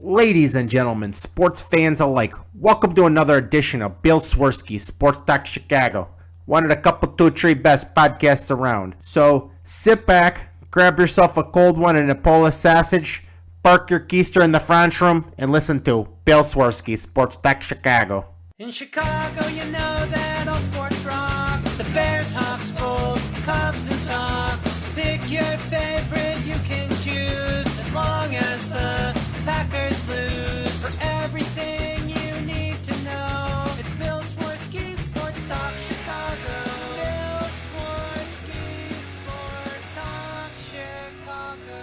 Ladies and gentlemen, sports fans alike, welcome to another edition of Bill Swerski, Sports Talk Chicago. One of the couple, two, three best podcasts around. So sit back, grab yourself a cold one and a Polish sausage, park your keister in the French room, and listen to Bill Swerski, Sports Talk Chicago. In Chicago, you know that all sports rock. The Bears, Hawks, Bulls, Cubs, and Sox. Pick your favorite, you can choose. As long as the Packers lose. For everything you need to know, it's Bill Swerski, Sports Talk Chicago. Bill Swerski, Sports Talk Chicago.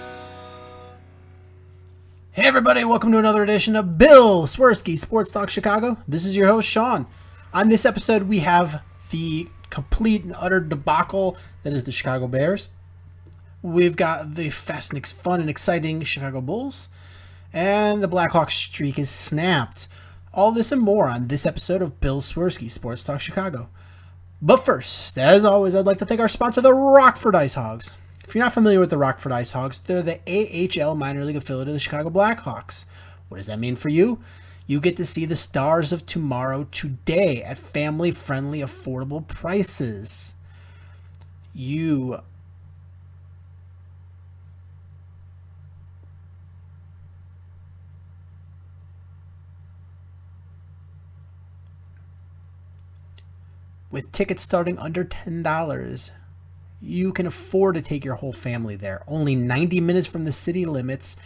Hey everybody, welcome to another edition of Bill Swerski, Sports Talk Chicago. This is your host, Sean. On this episode, we have the complete and utter debacle that is the Chicago Bears. We've got the fast and fun and exciting Chicago Bulls. And the Blackhawks streak is snapped. All this and more on this episode of Bill Swerski, Sports Talk Chicago. But first, as always, I'd like to thank our sponsor, the Rockford Ice Hogs. If you're not familiar with the Rockford Ice Hogs, they're the AHL minor league affiliate of the Chicago Blackhawks. What does that mean for you? You get to see the stars of tomorrow today at family-friendly, affordable prices. With tickets starting under $10, you can afford to take your whole family there. Only 90 minutes from the city limits.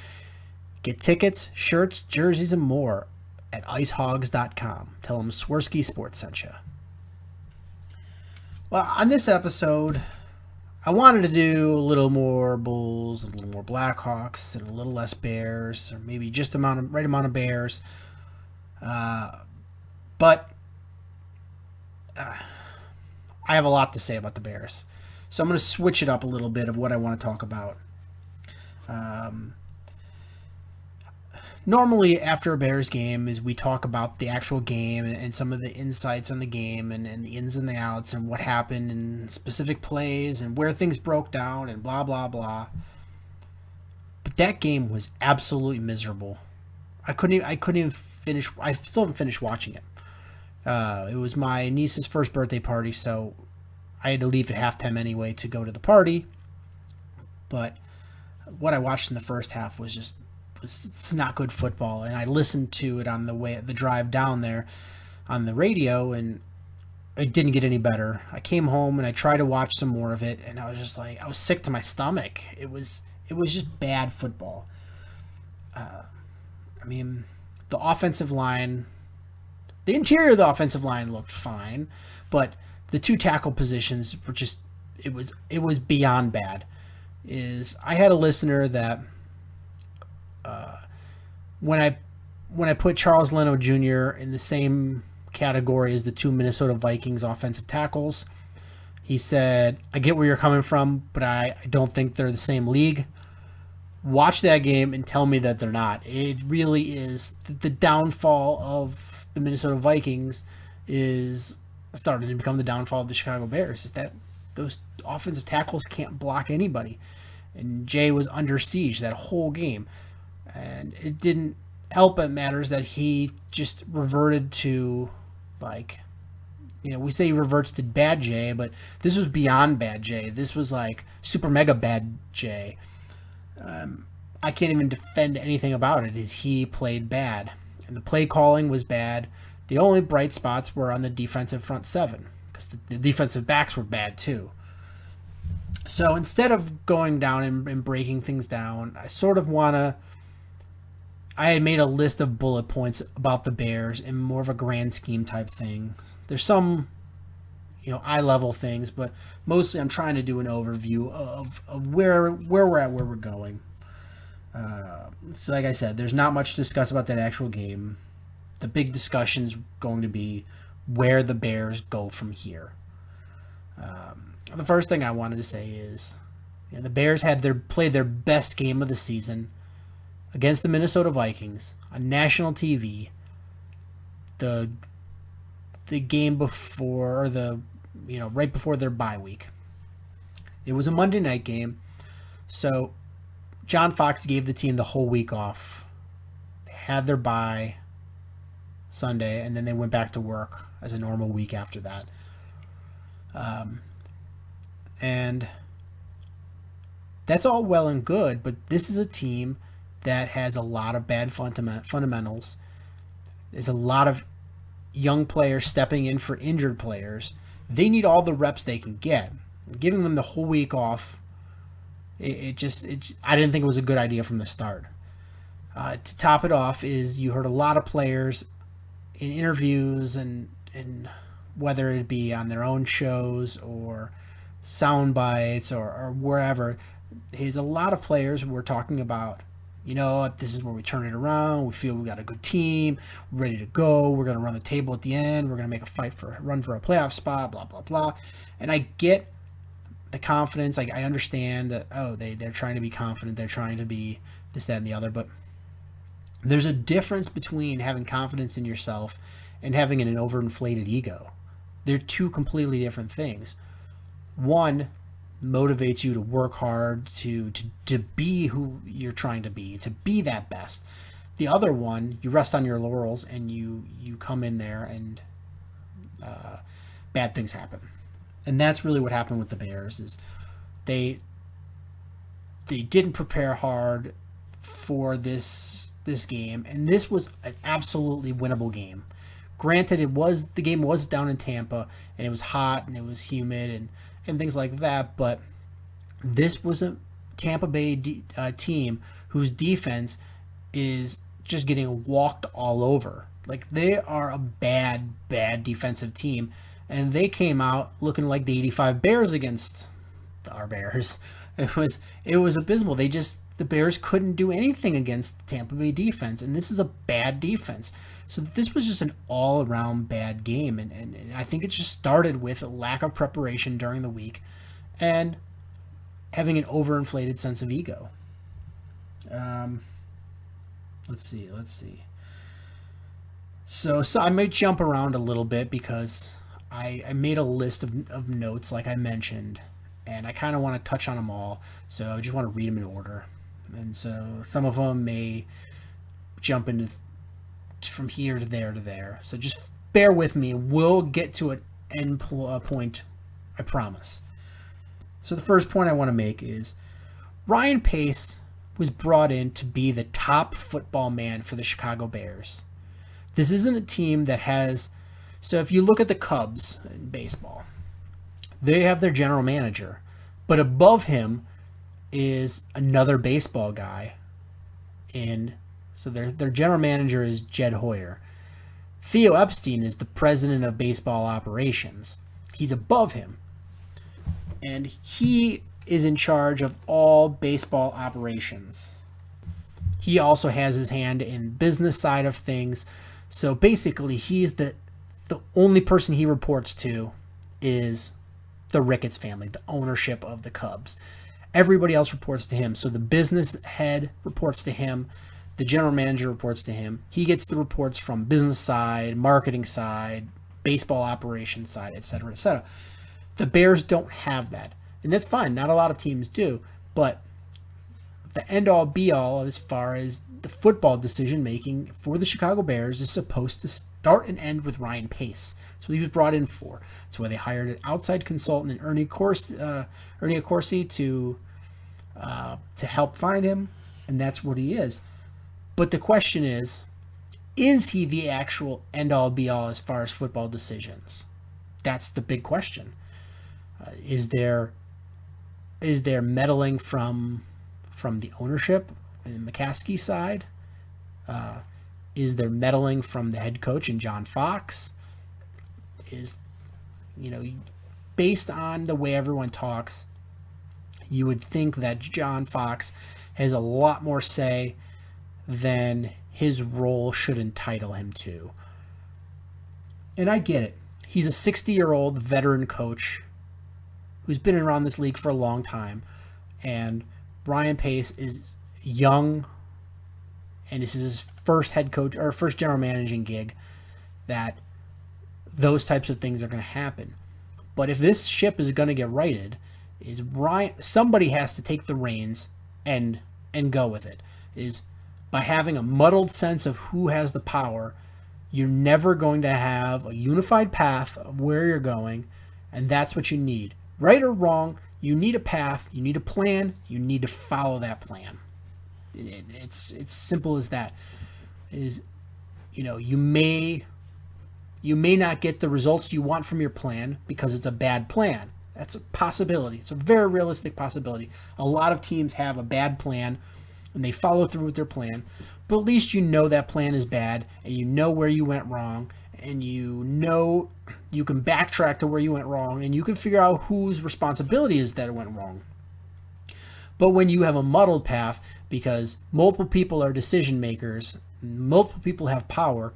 Get tickets, shirts, jerseys, and more at icehogs.com. Tell them Swerski Sports sent you. Well, on this episode, I wanted to do a little more Bulls, a little more Blackhawks, and a little less Bears, or maybe just right amount of Bears. But I have a lot to say about the Bears. So I'm going to switch it up a little bit of what I want to talk about. Normally, after a Bears game, is we talk about the actual game and some of the insights on the game and the ins and the outs and what happened and specific plays and where things broke down and blah, blah, blah. But that game was absolutely miserable. I couldn't even finish. I still haven't finished watching it. It was my niece's first birthday party, so I had to leave at halftime anyway to go to the party. But what I watched in the first half was it's not good football. And I listened to it on the drive down there on the radio, and it didn't get any better. I came home and I tried to watch some more of it, and I was just like, I was sick to my stomach. It was just bad football. The offensive line, the interior of the offensive line looked fine, but the two tackle positions were just, it was beyond bad. I had a listener that when I put Charles Leno Jr. in the same category as the two Minnesota Vikings offensive tackles, he said, I get where you're coming from, but I don't think they're the same league. Watch that game and tell me that they're not. It really is. The downfall of the Minnesota Vikings is starting to become the downfall of the Chicago Bears. Is that those offensive tackles can't block anybody. And Jay was under siege that whole game. And it didn't help it matters that he just reverted to, we say he reverts to bad Jay, but this was beyond bad Jay. This was like super mega bad Jay. I can't even defend anything about it. He played bad. And the play calling was bad. The only bright spots were on the defensive front seven, because the defensive backs were bad too. So instead of going down and breaking things down, I had made a list of bullet points about the Bears in more of a grand scheme type thing. There's some, eye level things, but mostly I'm trying to do an overview of where we're at, where we're going. So like I said, there's not much to discuss about that actual game. The big discussion is going to be where the Bears go from here. The first thing I wanted to say is, the Bears played their best game of the season against the Minnesota Vikings on national TV. The game before, or right before their bye week. It was a Monday night game, so John Fox gave the team the whole week off. They had their bye Sunday, and then they went back to work as a normal week after that. And that's all well and good, but this is a team that has a lot of bad fundamentals. There's a lot of young players stepping in for injured players. They need all the reps they can get. Giving them the whole week off, I didn't think it was a good idea from the start. To top it off is you heard a lot of players in interviews and whether it be on their own shows or sound bites or wherever, there's a lot of players were talking about, this is where we turn it around. We feel we got a good team. We're ready to go. We're going to run the table at the end. We're going to make a run for a playoff spot, blah, blah, blah. And I get the confidence. I understand that, they're trying to be confident. They're trying to be this, that, and the other. But there's a difference between having confidence in yourself and having an overinflated ego. They're two completely different things. One motivates you to work hard, to be who you're trying to be that best. The other one, you rest on your laurels and you come in there and bad things happen. And that's really what happened with the Bears. Is they didn't prepare hard for this game, and this was an absolutely winnable game. Granted, the game was down in Tampa, and it was hot and it was humid and things like that, but this was a Tampa Bay team whose defense is just getting walked all over. Like, they are a bad defensive team, and they came out looking like the 85 Bears against our Bears. It was abysmal. The Bears couldn't do anything against the Tampa Bay defense, and this is a bad defense. So this was just an all-around bad game, and I think it just started with a lack of preparation during the week and having an overinflated sense of ego. Let's see. So I may jump around a little bit because I made a list of notes, like I mentioned, and I kind of want to touch on them all, so I just want to read them in order. And so some of them may jump into from here to there. So just bear with me. We'll get to an end point, I promise. So the first point I want to make is Ryan Pace was brought in to be the top football man for the Chicago Bears. This isn't a team that has... So if you look at the Cubs in baseball, they have their general manager, but above him is another baseball guy so their general manager is Jed Hoyer. Theo Epstein is the president of baseball operations. He's above him. And he is in charge of all baseball operations. He also has his hand in business side of things. So basically, he's the only person he reports to is the Ricketts family, the ownership of the Cubs. Everybody else reports to him. So the business head reports to him. The general manager reports to him. He gets the reports from business side, marketing side, baseball operations side, etc., etc. The Bears don't have that. And that's fine. Not a lot of teams do. But the end-all, be-all as far as the football decision-making for the Chicago Bears is supposed to start and end with Ryan Pace. That's what he was brought in for. That's why they hired an outside consultant, Ernie Accorsi, to help find him, and that's what he is. But the question is he the actual end-all, be-all as far as football decisions? That's the big question. Is there meddling from the ownership and McCaskey side? Is there meddling from the head coach and John Fox? Based on the way everyone talks, you would think that John Fox has a lot more say than his role should entitle him to. And I get it. He's a 60-year-old veteran coach who's been around this league for a long time, and Ryan Pace is young, and this is his first head coach or first general managing gig, that those types of things are going to happen. But if this ship is going to get righted, somebody has to take the reins and go with it. by having a muddled sense of who has the power, you're never going to have a unified path of where you're going, and that's what you need. Right or wrong, you need a path, you need a plan, you need to follow that plan. It's simple as that. You may not get the results you want from your plan because it's a bad plan. That's a possibility. It's a very realistic possibility. A lot of teams have a bad plan and they follow through with their plan, but at least you know that plan is bad and you know where you went wrong, and you know you can backtrack to where you went wrong, and you can figure out whose responsibility is that it went wrong. But when you have a muddled path, because multiple people are decision makers, multiple people have power,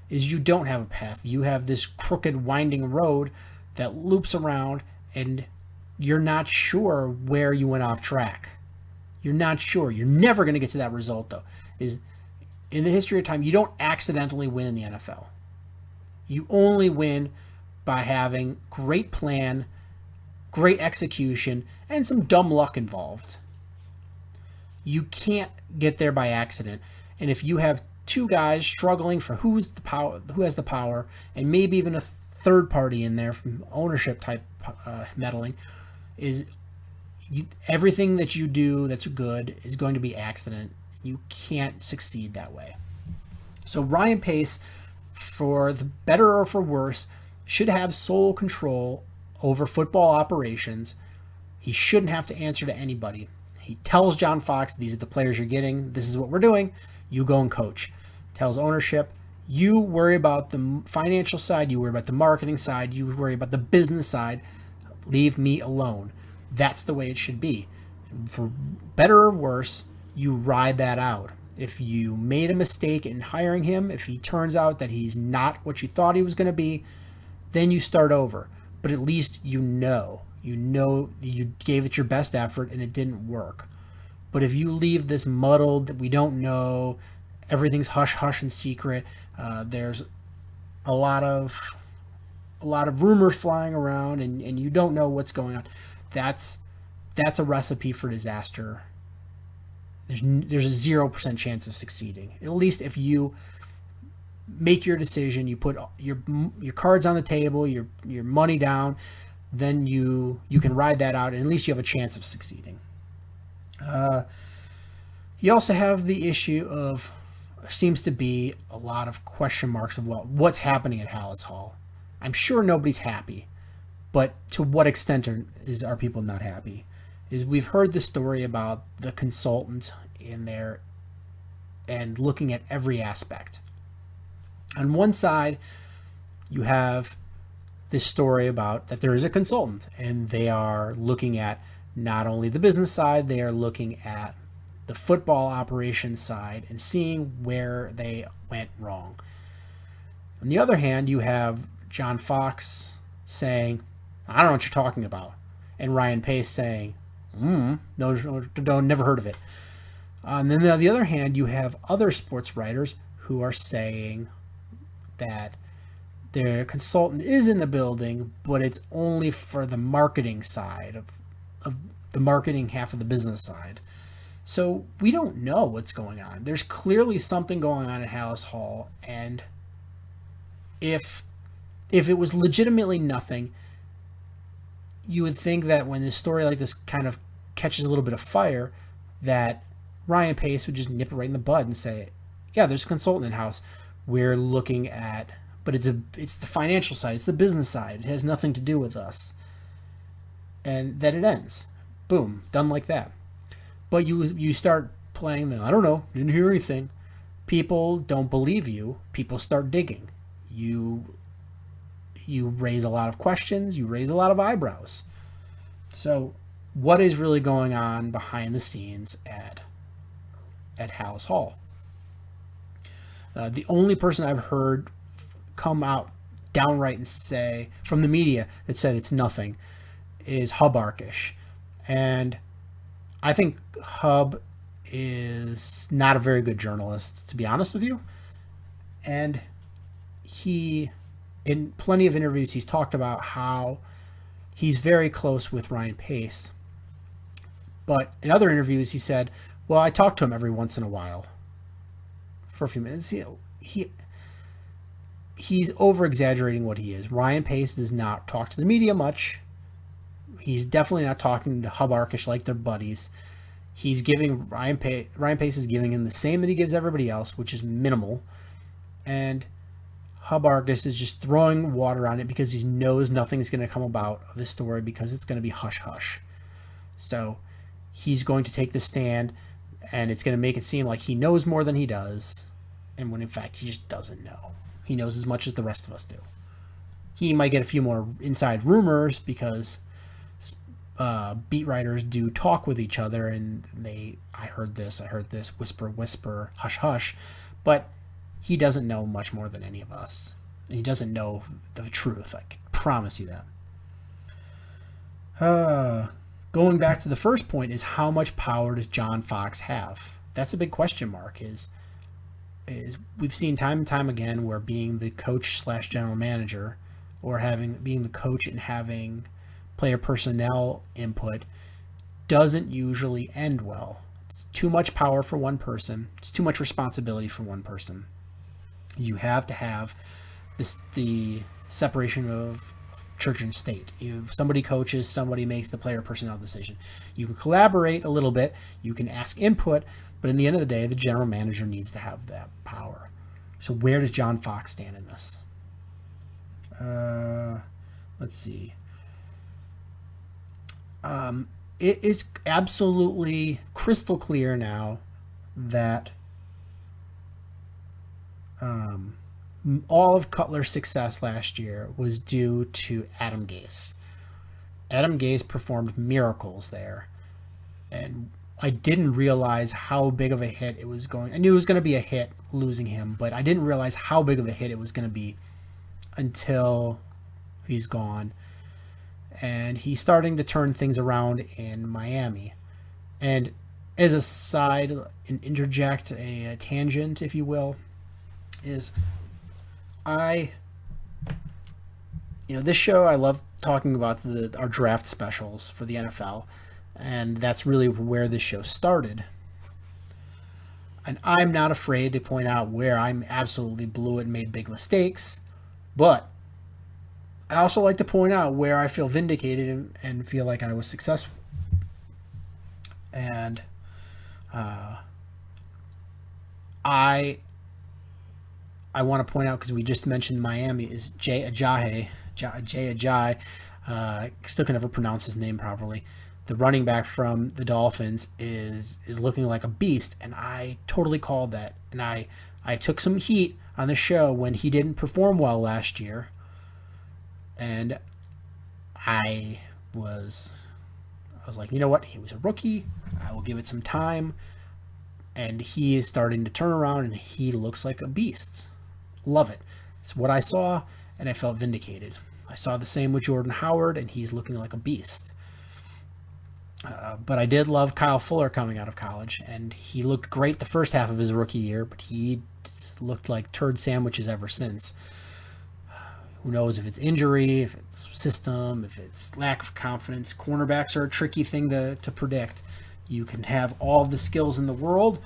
is you don't have a path. You have this crooked, winding road that loops around, and you're not sure where you went off track. You're not sure. You're never going to get to that result, though. Is in the history of time, you don't accidentally win in the NFL. You only win by having great plan, great execution, and some dumb luck involved. You can't get there by accident. And if you have two guys struggling for who has the power, and maybe even a third party in there from ownership type meddling, everything that you do that's good is going to be accident. You can't succeed that way. So Ryan Pace, for the better or for worse, should have sole control over football operations. He shouldn't have to answer to anybody. He tells John Fox, these are the players you're getting, this is what we're doing, you go and coach. Tells ownership, you worry about the financial side, you worry about the marketing side, you worry about the business side, leave me alone. That's the way it should be. For better or worse, you ride that out. If you made a mistake in hiring him, if he turns out that he's not what you thought he was going to be, then you start over. But at least you know you gave it your best effort and it didn't work. But if you leave this muddled, we don't know, everything's hush hush and secret, there's a lot of rumors flying around, and you don't know what's going on, that's a recipe for disaster. There's a 0% chance of succeeding. At least if you make your decision, you put your cards on the table, your money down, then you can ride that out, and at least you have a chance of succeeding. You also have the issue of, seems to be a lot of question marks of what's happening at Hallis Hall. I'm sure nobody's happy, but to what extent are people not happy? We've heard the story about the consultant in there and looking at every aspect. On one side, you have this story about that there is a consultant, and they are looking at not only the business side, they are looking at the football operations side and seeing where they went wrong. On the other hand, you have John Fox saying, I don't know what you're talking about, and Ryan Pace saying, no, never heard of it. And then on the other hand, you have other sports writers who are saying that their consultant is in the building, but it's only for the marketing side of the marketing half of the business side. So we don't know what's going on. There's clearly something going on at Hallis Hall, and if it was legitimately nothing, you would think that when this story like this kind of catches a little bit of fire, that Ryan Pace would just nip it right in the bud and say, yeah, there's a consultant in-house. We're looking at, but it's the financial side, it's the business side. It has nothing to do with us. And then it ends. Boom, done like that. But you start playing the, I don't know, didn't hear anything. People don't believe you. People start digging. You raise a lot of questions. You raise a lot of eyebrows. So what is really going on behind the scenes at Hallis Hall? The only person I've heard come out downright and say, from the media, that said it's nothing, is Hub Arkish. And I think Hub is not a very good journalist, to be honest with you. And he, in plenty of interviews, he's talked about how he's very close with Ryan Pace. But in other interviews, he said, well, I talk to him every once in a while. for a few minutes. He's over exaggerating what he is. Ryan Pace does not talk to the media much. He's definitely not talking to Hub Arkush like they're buddies. He's giving Ryan Pace is giving him the same that he gives everybody else, which is minimal. And Hub Arkush is just throwing water on it because he knows nothing's going to come about of this story because it's going to be hush-hush. So he's going to take the stand, and it's going to make it seem like he knows more than he does, and when in fact he just doesn't know. He knows as much as the rest of us do. He might get a few more inside rumors because beat writers do talk with each other, and I heard this, whisper, whisper, hush, hush, but he doesn't know much more than any of us. And he doesn't know the truth. I can promise you that. Going back to the first point is how much power does John Fox have? That's a big question mark. Is we've seen time and time again where being the coach / general manager, or being the coach and having player personnel input doesn't usually end well. It's too much power for one person. It's too much responsibility for one person. You have to have the separation of church and state. Somebody coaches, somebody makes the player personnel decision. You can collaborate a little bit, you can ask input, but in the end of the day, the general manager needs to have that power. So where does John Fox stand in this? Let's see. It is absolutely crystal clear now that all of Cutler's success last year was due to Adam Gase. Adam Gase performed miracles there, and I didn't realize how big of a hit it was going. I knew it was going to be a hit losing him, but I didn't realize how big of a hit it was going to be until he's gone. And he's starting to turn things around in Miami. And as a side, an interject, a tangent, if you will, is this show, I love talking about our draft specials for the NFL, and that's really where this show started. And I'm not afraid to point out where I'm absolutely blew it and made big mistakes, but I also like to point out where I feel vindicated and feel like I was successful. And I want to point out, because we just mentioned Miami, is Jay Ajayi. Still can never pronounce his name properly. The running back from the Dolphins is looking like a beast, and I totally called that. And I took some heat on the show when he didn't perform well last year. And I was like, you know what? He was a rookie. I will give it some time. And he is starting to turn around, and he looks like a beast. Love it. It's what I saw, and I felt vindicated. I saw the same with Jordan Howard, and he's looking like a beast. But I did love Kyle Fuller coming out of college, and he looked great the first half of his rookie year, but he looked like turd sandwiches ever since. Who knows if it's injury, if it's system, if it's lack of confidence. Cornerbacks are a tricky thing to predict. You can have all of the skills in the world,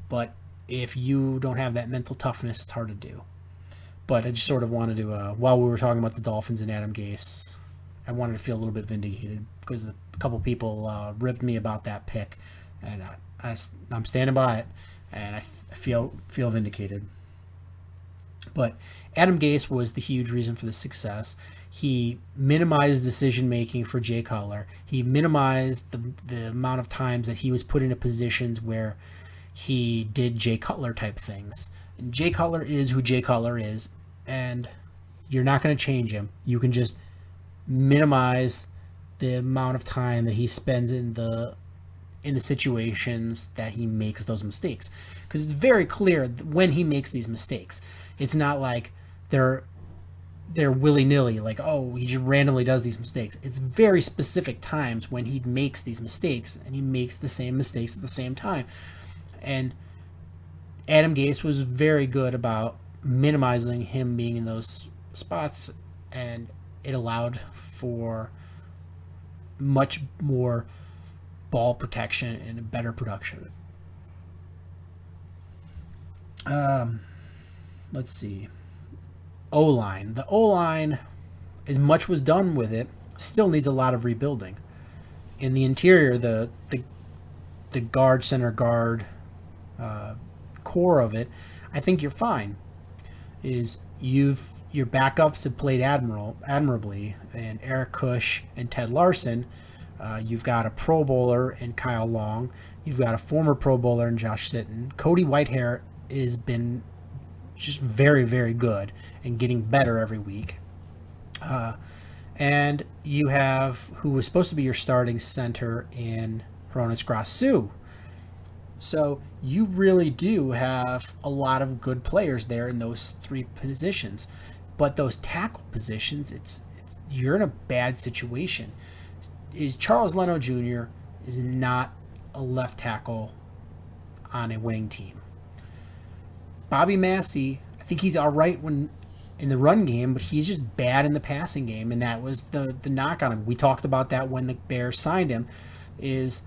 but if you don't have that mental toughness, it's hard to do. But I just sort of wanted to, while we were talking about the Dolphins and Adam Gase, I wanted to feel a little bit vindicated because a couple people ripped me about that pick, and I'm standing by it, and I feel vindicated. But Adam Gase was the huge reason for the success. He minimized decision-making for Jay Cutler. He minimized the amount of times that he was put into positions where he did Jay Cutler type things. And Jay Cutler is who Jay Cutler is, and you're not going to change him. You can just minimize the amount of time that he spends in the situations that he makes those mistakes. Because it's very clear when he makes these mistakes. It's not like they're willy-nilly, like, oh, he just randomly does these mistakes. It's very specific times when he makes these mistakes, and he makes the same mistakes at the same time. And Adam Gase was very good about minimizing him being in those spots, and it allowed for much more ball protection and better production. Let's see. O-line. The O-line, as much was done with it, still needs a lot of rebuilding. In the interior, the guard, center guard core of it, I think you're fine. Your backups have played admirably, and Eric Kush and Ted Larson. You've got a Pro Bowler in Kyle Long. You've got a former Pro Bowler in Josh Sitton. Cody Whitehair has been just very, very good and getting better every week. And you have who was supposed to be your starting center in Hronis Grasu. So you really do have a lot of good players there in those three positions. But those tackle positions, you're in a bad situation. Charles Leno Jr. is not a left tackle on a winning team. Bobby Massey, I think he's all right when in the run game, but he's just bad in the passing game, and that was the knock on him. We talked about that when the Bears signed him, is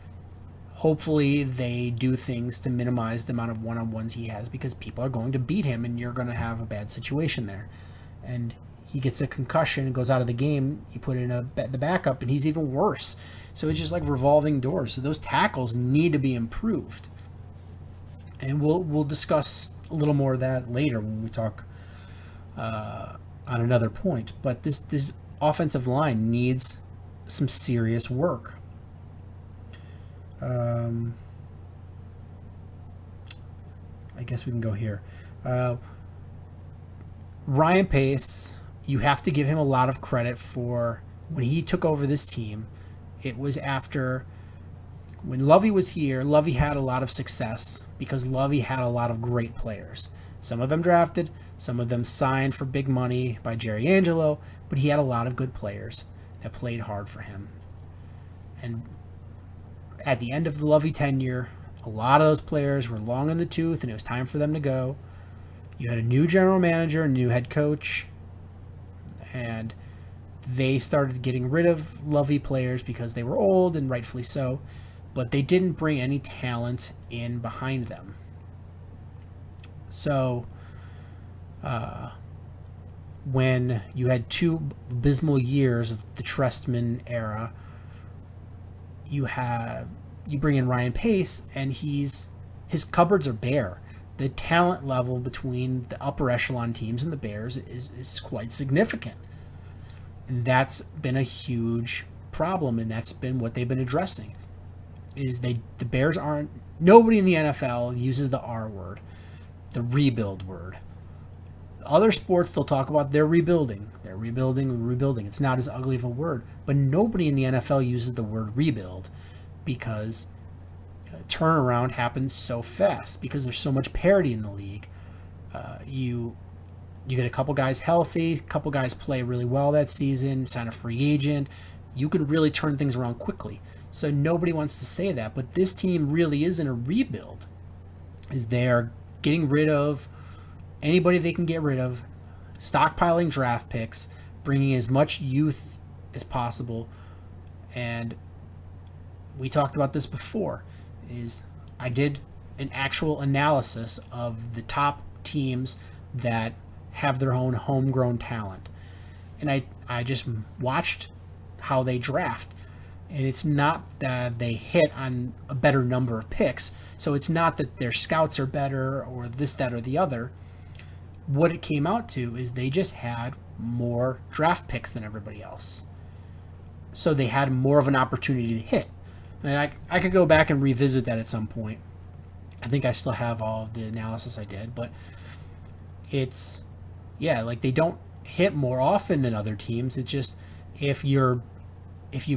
hopefully they do things to minimize the amount of one-on-ones he has because people are going to beat him and you're going to have a bad situation there. And he gets a concussion and goes out of the game. You put in the backup, and he's even worse. So it's just like revolving doors. So those tackles need to be improved. And we'll discuss a little more of that later when we talk on another point. But this offensive line needs some serious work. I guess we can go here. Ryan Pace, you have to give him a lot of credit for when he took over this team. It was after when Lovey was here. Lovey had a lot of success because Lovey had a lot of great players. Some of them drafted, some of them signed for big money by Jerry Angelo, but he had a lot of good players that played hard for him. And at the end of the Lovey tenure, a lot of those players were long in the tooth, and it was time for them to go. You had a new general manager, a new head coach, and they started getting rid of Lovey players because they were old, and rightfully so, but they didn't bring any talent in behind them. So, when you had two abysmal years of the Trestman era, you bring in Ryan Pace, and his cupboards are bare. The talent level between the upper echelon teams and the Bears is quite significant. And that's been a huge problem, and that's been what they've been addressing. The Bears aren't, nobody in the NFL uses the R word, the rebuild word. Other sports, they'll talk about they're rebuilding. They're rebuilding. It's not as ugly of a word, but nobody in the NFL uses the word rebuild because turnaround happens so fast because there's so much parity in the league. You get a couple guys healthy, a couple guys play really well that season, sign a free agent. You can really turn things around quickly. So nobody wants to say that, but this team really is in a rebuild. Is they're getting rid of anybody they can get rid of, stockpiling draft picks, bringing as much youth as possible. And we talked about this before, is I did an actual analysis of the top teams that have their own homegrown talent. And I just watched how they draft. And it's not that they hit on a better number of picks. So it's not that their scouts are better or this, that, or the other. What it came out to is they just had more draft picks than everybody else. So they had more of an opportunity to hit. And I could go back and revisit that at some point. I think I still have all of the analysis I did. But it's, yeah, like they don't hit more often than other teams. It's just if you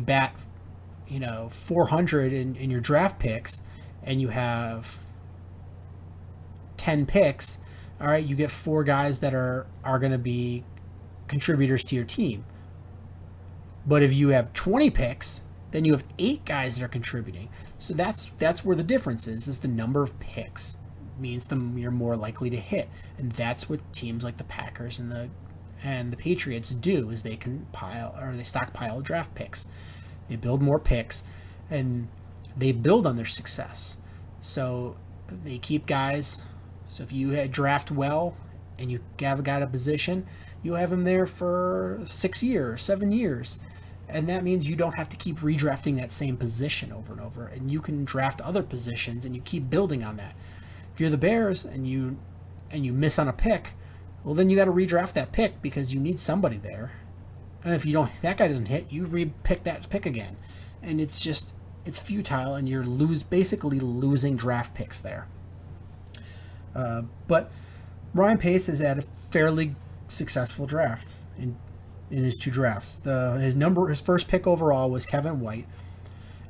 bat 400 in your draft picks and you have 10 picks, all right, you get 4 guys that are going to be contributors to your team. But if you have 20 picks, then you have 8 guys that are contributing. So that's where the difference is the number of picks means you're more likely to hit. And that's what teams like the Packers and the Patriots do, is they stockpile draft picks. They build more picks, and they build on their success. So they keep guys So if you draft well and you have got a position, you have him there for 6 years, 7 years. And that means you don't have to keep redrafting that same position over and over. And you can draft other positions and you keep building on that. If you're the Bears and you miss on a pick, well, then you got to redraft that pick because you need somebody there. And if that guy doesn't hit, you re-pick that pick again. And it's futile, and you're basically losing draft picks there. But Ryan Pace has had a fairly successful draft in his 2 drafts. His first pick overall was Kevin White.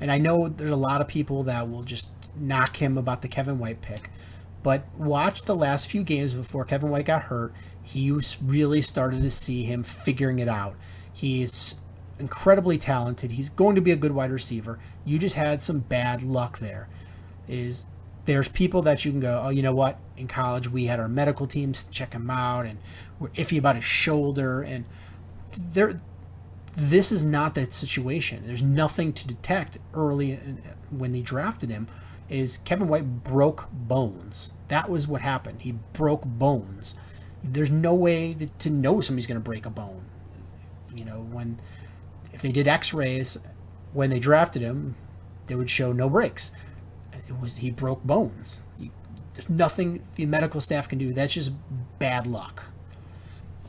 And I know there's a lot of people that will just knock him about the Kevin White pick. But watch the last few games before Kevin White got hurt. He really started to see him figuring it out. He's incredibly talented. He's going to be a good wide receiver. You just had some bad luck there. There's people that you can go, oh, you know what? In college, we had our medical teams check him out, and we're iffy about his shoulder. And this is not that situation. There's nothing to detect early when they drafted him. Is Kevin White broke bones. That was what happened. He broke bones. There's no way to know somebody's going to break a bone. If they did x-rays when they drafted him, they would show no breaks. He broke bones. There's nothing the medical staff can do. That's just bad luck.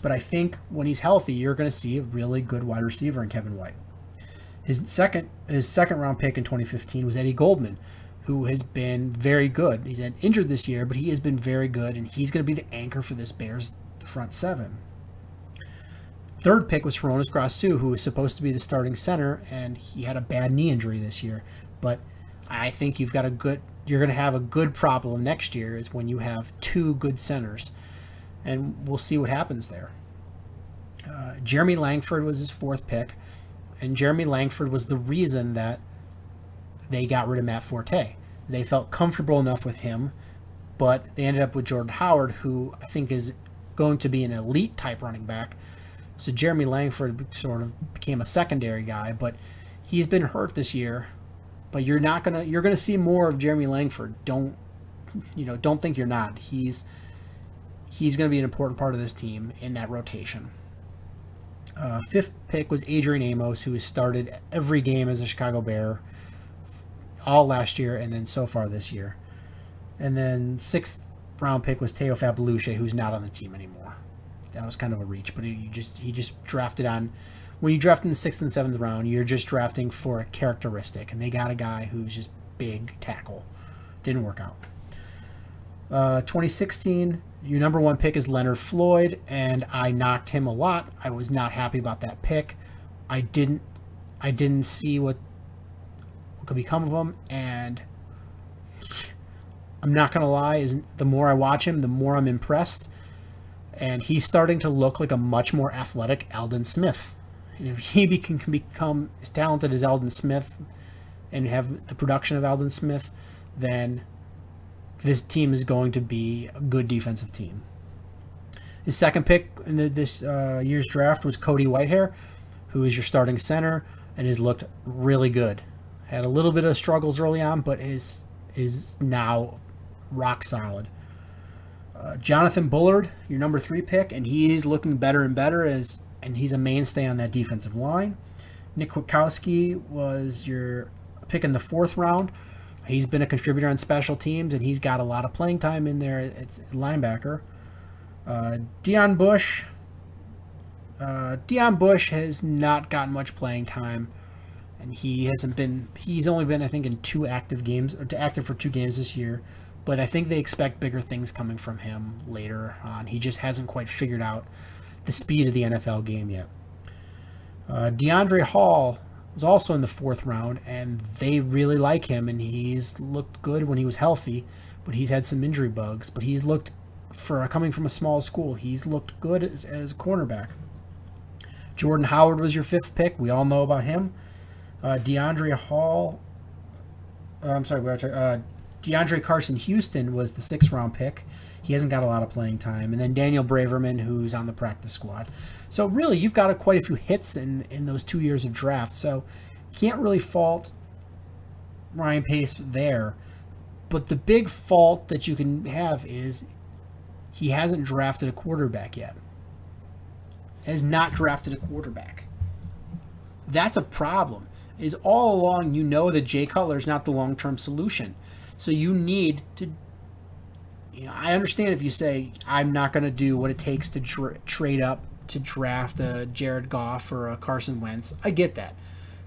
But I think when he's healthy, you're going to see a really good wide receiver in Kevin White. His second round pick in 2015 was Eddie Goldman, who has been very good. He's been injured this year, but he has been very good, and he's going to be the anchor for this Bears front 7. Third pick was Hronis Grasu, who was supposed to be the starting center, and he had a bad knee injury this year. But I think you're going to have a good problem next year is when you have 2 good centers, and we'll see what happens there. Jeremy Langford was his 4th pick, and Jeremy Langford was the reason that they got rid of Matt Forte. They felt comfortable enough with him, but they ended up with Jordan Howard, who I think is going to be an elite type running back. So Jeremy Langford sort of became a secondary guy, but he's been hurt this year. But you're gonna see more of Jeremy Langford. Don't think you're not. He's gonna be an important part of this team in that rotation. 5th pick was Adrian Amos, who has started every game as a Chicago Bear all last year and then so far this year. And then 6th round pick was Teo Fabaluche, who's not on the team anymore. That was kind of a reach, but he just drafted on. When you draft in the 6th and 7th round, you're just drafting for a characteristic, and they got a guy who's just big tackle. Didn't work out. 2016, your number 1 pick is Leonard Floyd, and I knocked him a lot. I was not happy about that pick. I didn't see what could become of him, and I'm not gonna lie, the more I watch him, the more I'm impressed. And he's starting to look like a much more athletic Aldon Smith. And if he can become as talented as Aldon Smith and have the production of Aldon Smith, then this team is going to be a good defensive team. His second pick in this year's draft was Cody White, who is your starting center and has looked really good. Had a little bit of struggles early on, but is now rock solid. Jonathan Bullard, your number 3 pick, and he's looking better and better and he's a mainstay on that defensive line. Nick Kwiatkowski was your pick in the 4th round. He's been a contributor on special teams, and he's got a lot of playing time in there. It's linebacker. Deion Bush. Deion Bush has not gotten much playing time, and he's only been, I think, in 2 active games, or active for 2 games this year. But I think they expect bigger things coming from him later on. He just hasn't quite figured out the speed of the NFL game yet. DeAndre Hall was also in the 4th round, and they really like him, and he's looked good when he was healthy, but he's had some injury bugs. But he's looked, coming from a small school, he's looked good as a cornerback. Jordan Howard was your 5th pick. We all know about him. DeAndre Carson Houston was the 6th round pick. He hasn't got a lot of playing time. And then Daniel Braverman, who's on the practice squad. So really, you've got quite a few hits in those 2 years of draft. So you can't really fault Ryan Pace there. But the big fault that you can have is he hasn't drafted a quarterback yet. Has not drafted a quarterback. That's a problem. Is all along you know that Jay Cutler is not the long-term solution. So you need to, I understand if you say, I'm not going to do what it takes to trade up to draft a Jared Goff or a Carson Wentz. I get that.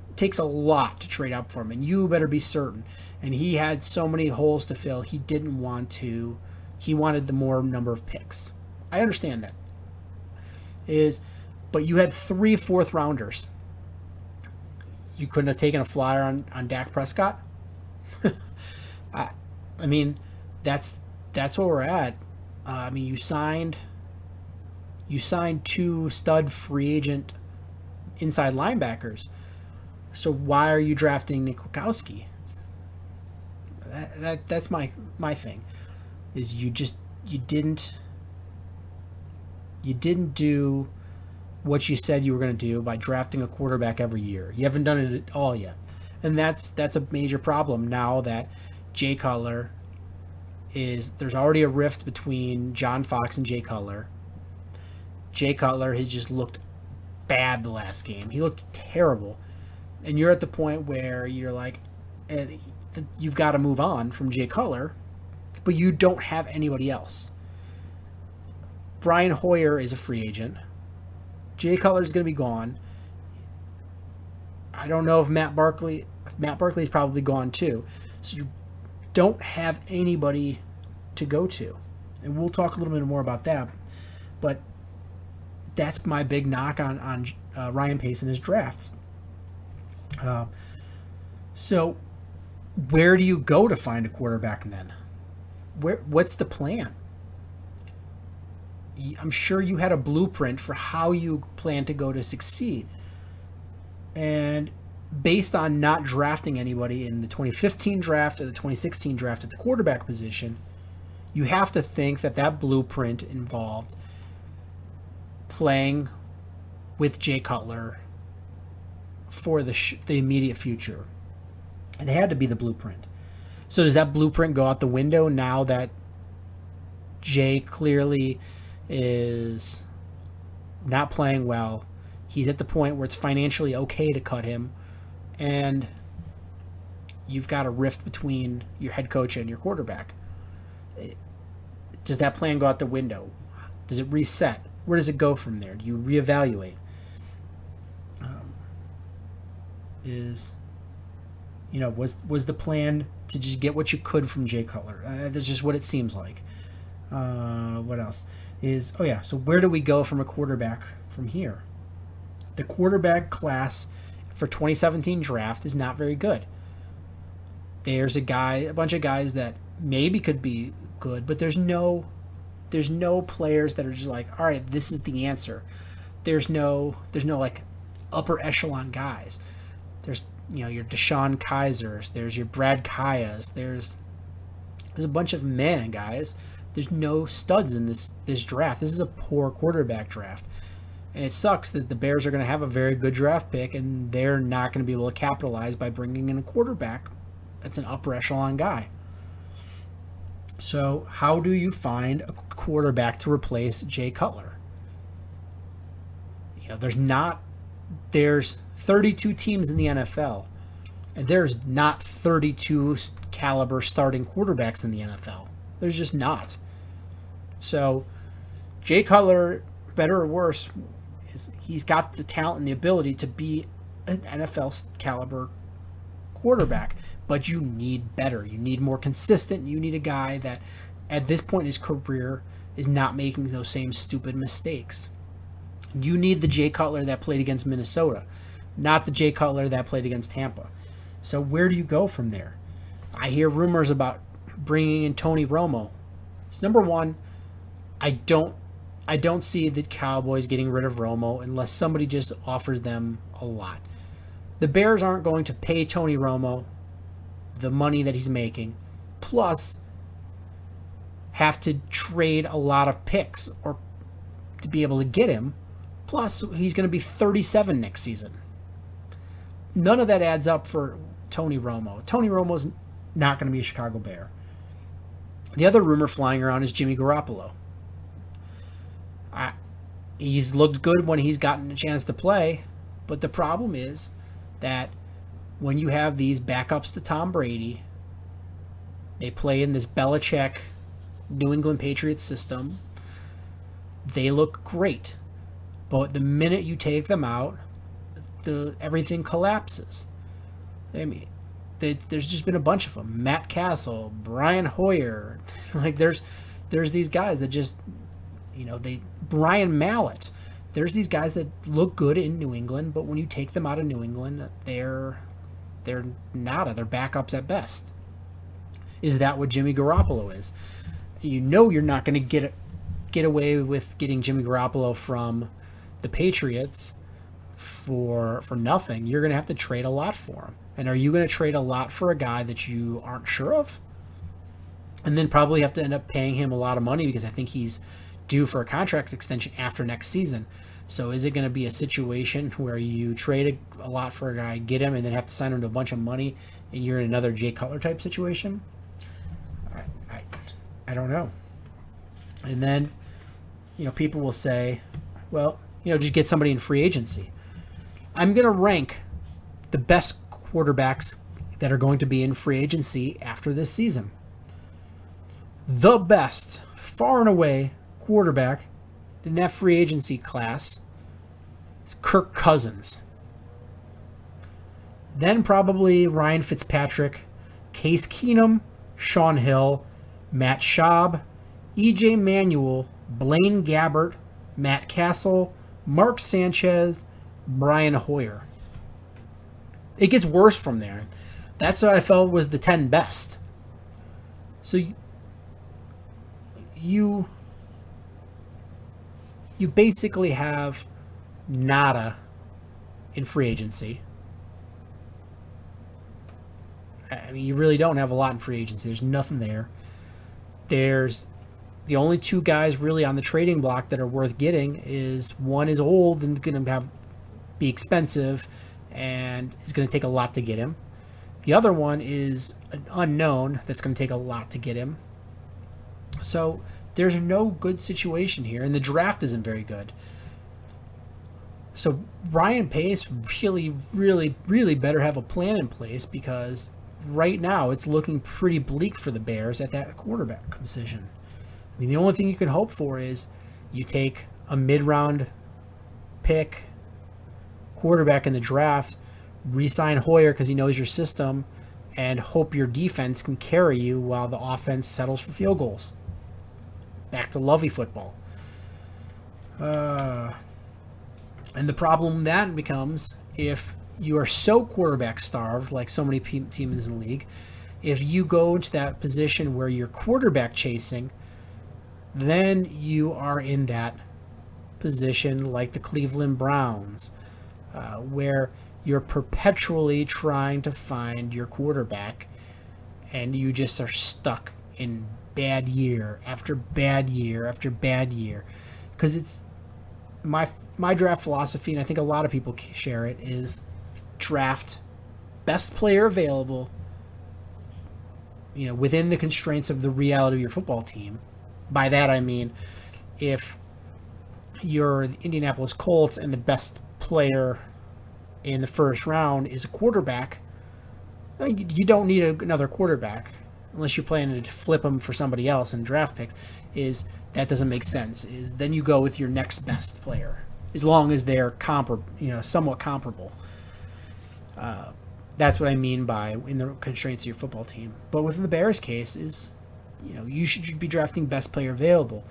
It takes a lot to trade up for him, and you better be certain. And he had so many holes to fill, he didn't want to. He wanted the more number of picks. I understand that. But you had 3 4th-rounders. You couldn't have taken a flyer on Dak Prescott? I mean, that's where we're at. You signed 2 stud free agent inside linebackers. So why are you drafting Nick Wachowski? That's my thing. Is you didn't do what you said you were going to do by drafting a quarterback every year. You haven't done it at all yet. And that's a major problem now that Jay Cutler there's already a rift between John Fox and Jay Cutler. Jay Cutler has just looked bad the last game. He looked terrible. And you're at the point where you're like, you've got to move on from Jay Cutler, but you don't have anybody else. Brian Hoyer is a free agent. Jay Cutler is going to be gone. I don't know if Matt Barkley is probably gone too. So you don't have anybody to go to. And we'll talk a little bit more about that. But that's my big knock on Ryan Pace and his drafts. So where do you go to find a quarterback then? What's the plan? I'm sure you had a blueprint for how you plan to go to succeed. And based on not drafting anybody in the 2015 draft or the 2016 draft at the quarterback position, you have to think that blueprint involved playing with Jay Cutler for the immediate future. And it had to be the blueprint. So does that blueprint go out the window now that Jay clearly is not playing well? He's at the point where it's financially okay to cut him, and you've got a rift between your head coach and your quarterback. Does that plan go out the window? Does it reset? Where does it go from there? Do you reevaluate? Was the plan to just get what you could from Jay Cutler? That's just what it seems like. What else? So where do we go from a quarterback from here? The quarterback class for 2017 draft is not very good. There's a bunch of guys that maybe could be good, but there's no players that are just like, all right, this is the answer. There's no like upper echelon guys. There's your Deshaun Kaisers, there's your Brad Kayas, there's a bunch of guys. There's no studs in this draft. This is a poor quarterback draft. And it sucks that the Bears are going to have a very good draft pick and they're not going to be able to capitalize by bringing in a quarterback that's an upper echelon guy. So how do you find a quarterback to replace Jay Cutler? There's 32 teams in the NFL, and there's not 32 caliber starting quarterbacks in the NFL. There's just not. So Jay Cutler, better or worse, he's got the talent and the ability to be an NFL caliber quarterback, but you need better. You need more consistent. You need a guy that at this point in his career is not making those same stupid mistakes. You need the Jay Cutler that played against Minnesota, not the Jay Cutler that played against Tampa. So where do you go from there? I hear rumors about bringing in Tony Romo. So number one, I don't see the Cowboys getting rid of Romo unless somebody just offers them a lot. The Bears aren't going to pay Tony Romo the money that he's making, plus have to trade a lot of picks or to be able to get him. Plus, he's going to be 37 next season. None of that adds up for Tony Romo. Tony Romo's not going to be a Chicago Bear. The other rumor flying around is Jimmy Garoppolo. He's looked good when he's gotten a chance to play, but the problem is that when you have these backups to Tom Brady, they play in this Belichick New England Patriots system. They look great, but the minute you take them out, everything collapses. I mean, there's just been a bunch of them. Matt Castle, Brian Hoyer, like there's these guys that just, Brian Mallett. There's these guys that look good in New England, but when you take them out of New England, they're nada. They're backups at best. Is that what Jimmy Garoppolo is? You're not going to get away with getting Jimmy Garoppolo from the Patriots for nothing. You're going to have to trade a lot for him. And are you going to trade a lot for a guy that you aren't sure of? And then probably have to end up paying him a lot of money because I think he's due for a contract extension after next season. So is it going to be a situation where you trade a lot for a guy, get him, and then have to sign him to a bunch of money, and you're in another Jay Cutler type situation? I don't know. And then, people will say, well, just get somebody in free agency. I'm going to rank the best quarterbacks that are going to be in free agency after this season. The best, far and away, quarterback in that free agency class is Kirk Cousins. Then probably Ryan Fitzpatrick, Case Keenum, Sean Hill, Matt Schaub, E.J. Manuel, Blaine Gabbert, Matt Castle, Mark Sanchez, Brian Hoyer. It gets worse from there. That's what I felt was the 10 best. So you basically have nada in free agency. I mean, you really don't have a lot in free agency. There's nothing there. There's the only two guys really on the trading block that are worth getting is one is old and going to be expensive and is going to take a lot to get him. The other one is an unknown that's going to take a lot to get him. So there's no good situation here, and the draft isn't very good. So Ryan Pace really, really, really better have a plan in place because right now it's looking pretty bleak for the Bears at that quarterback position. I mean, the only thing you can hope for is you take a mid-round pick quarterback in the draft, re-sign Hoyer because he knows your system, and hope your defense can carry you while the offense settles for field goals. Back to Lovey football. And the problem then becomes if you are so quarterback starved, like so many teams in the league, if you go into that position where you're quarterback chasing, then you are in that position like the Cleveland Browns, where you're perpetually trying to find your quarterback and you just are stuck in bad year after bad year after bad year. Because it's my draft philosophy, and I think a lot of people share it, is draft best player available, within the constraints of the reality of your football team. By that I mean, if you're the Indianapolis Colts and the best player in the first round is a quarterback, you don't need another quarterback unless you're planning to flip them for somebody else in draft picks. That doesn't make sense. Then you go with your next best player, as long as they're somewhat comparable. That's what I mean by in the constraints of your football team. But within the Bears case is, you should be drafting best player available,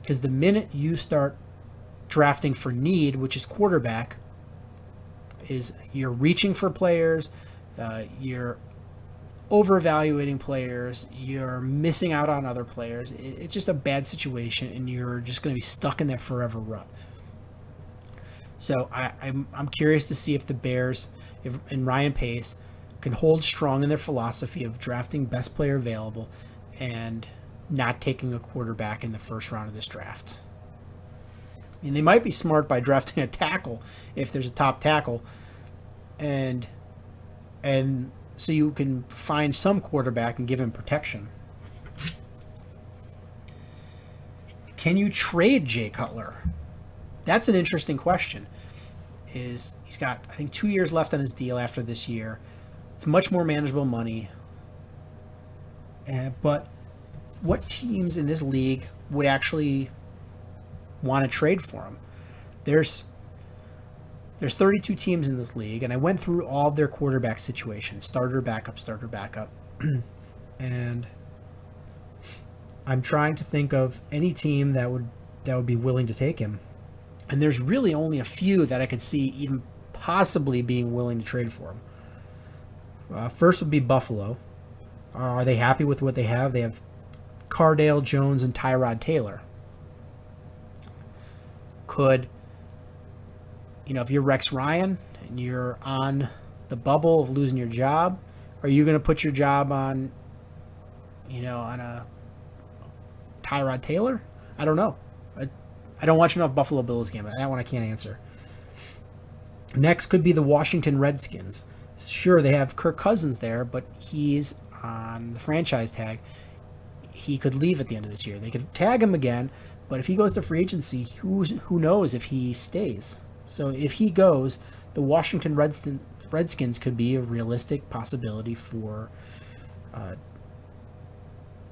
because the minute you start drafting for need, which is quarterback, is you're reaching for players, you're over-evaluating players, you're missing out on other players. It's just a bad situation, and you're just going to be stuck in that forever rut. So I'm curious to see if the Bears and Ryan Pace can hold strong in their philosophy of drafting best player available and not taking a quarterback in the first round of this draft. I mean, they might be smart by drafting a tackle if there's a top tackle, and so you can find some quarterback and give him protection. Can you trade Jay Cutler? That's an interesting question. He's got, I think, 2 years left on his deal after this year. It's much more manageable money. But what teams in this league would actually want to trade for him? There's 32 teams in this league, and I went through all their quarterback situations, starter, backup, and I'm trying to think of any team that would be willing to take him. And there's really only a few that I could see even possibly being willing to trade for him. First would be Buffalo. Are they happy with what they have? They have Cardale, Jones, and Tyrod Taylor. If you're Rex Ryan and you're on the bubble of losing your job, are you going to put your job on a Tyrod Taylor? I don't know. I don't watch enough Buffalo Bills game. That one I can't answer. Next could be the Washington Redskins. Sure, they have Kirk Cousins there, but he's on the franchise tag. He could leave at the end of this year. They could tag him again, but if he goes to free agency, who knows if he stays? So if he goes, the Washington Redskins could be a realistic possibility for